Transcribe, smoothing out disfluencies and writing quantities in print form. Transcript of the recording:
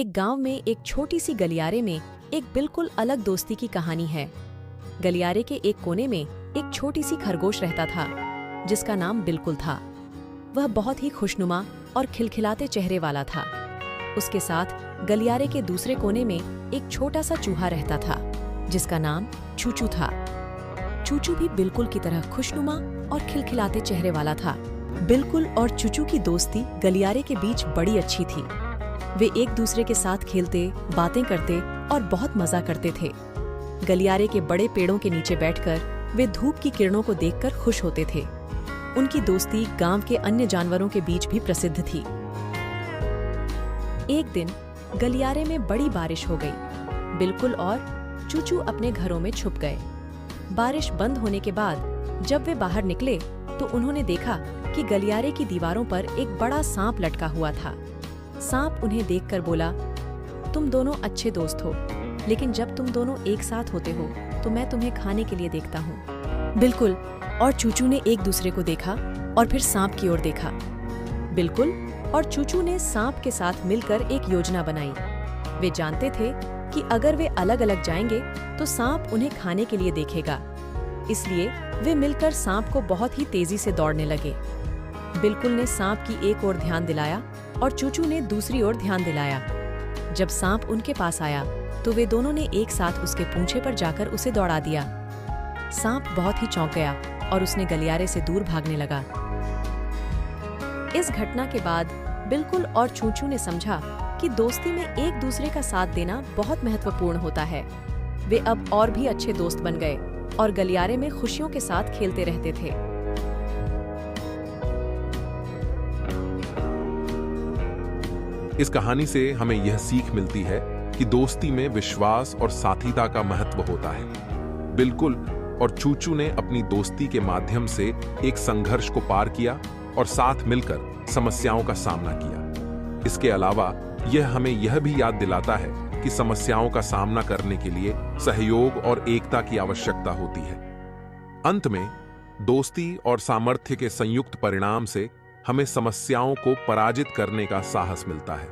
एक गांव में एक छोटी सी गलियारे में एक बिल्कुल अलग दोस्ती की कहानी है। गलियारे के एक कोने में एक छोटी सी खरगोश रहता था जिसका नाम बिल्कुल था। वह बहुत ही खुशनुमा और खिलखिलाते चेहरे वाला था। उसके साथ गलियारे के दूसरे कोने में एक छोटा सा चूहा रहता था जिसका नाम चूचू था। चूचू भी बिल्कुल की तरह खुशनुमा और खिलखिलाते चेहरे वाला था। बिल्कुल और चूचू की दोस्ती गलियारे के बीच बड़ी अच्छी थी। वे एक दूसरे के साथ खेलते, बातें करते और बहुत मजा करते थे। गलियारे के बड़े पेड़ों के नीचे बैठकर वे धूप की किरणों को देखकर खुश होते थे। उनकी दोस्ती गांव के अन्य जानवरों के बीच भी प्रसिद्ध थी। एक दिन गलियारे में बड़ी बारिश हो गई। बिल्कुल और चूचू अपने घरों में छुप गए। बारिश बंद होने के बाद जब वे बाहर निकले तो उन्होंने देखा कि गलियारे की दीवारों पर एक बड़ा सांप लटका हुआ था। सांप उन्हें देखकर बोला, तुम दोनों अच्छे दोस्त हो, लेकिन जब तुम दोनों एक साथ होते हो तो मैं तुम्हें खाने के लिए देखता हूँ। बिल्कुल और चूचू ने एक दूसरे को देखा और फिर सांप की ओर देखा। बिल्कुल और चूचू ने सांप के साथ मिलकर एक योजना बनाई। वे जानते थे कि अगर वे अलग अलग जाएंगे तो सांप उन्हें खाने के लिए देखेगा। इसलिए वे मिलकर सांप को बहुत ही तेजी से दौड़ने लगे। बिल्कुल ने सांप की एक ओर ध्यान दिलाया और चूचू ने दूसरी ओर ध्यान दिलाया। जब सांप उनके पास आया तो वे दोनों ने एक साथ उसके पूंछे पर जाकर उसे दौड़ा दिया। सांप बहुत ही चौंक गया और उसने गलियारे से दूर भागने लगा। इस घटना के बाद बिल्कुल और चूचू ने समझा कि दोस्ती में एक दूसरे का साथ देना बहुत महत्वपूर्ण होता है। वे अब और भी अच्छे दोस्त बन गए और गलियारे में खुशियों के साथ खेलते रहते थे। इस कहानी से हमें यह सीख मिलती है कि दोस्ती में विश्वास और साथीता का महत्व होता है। बिल्कुल और चूचू ने अपनी दोस्ती के माध्यम से एक संघर्ष को पार किया और साथ मिलकर समस्याओं का सामना किया। इसके अलावा यह हमें यह भी याद दिलाता है कि समस्याओं का सामना करने के लिए सहयोग और एकता की आवश्यकता होती है। अंत में दोस्ती और सामर्थ्य के संयुक्त परिणाम से हमें समस्याओं को पराजित करने का साहस मिलता है।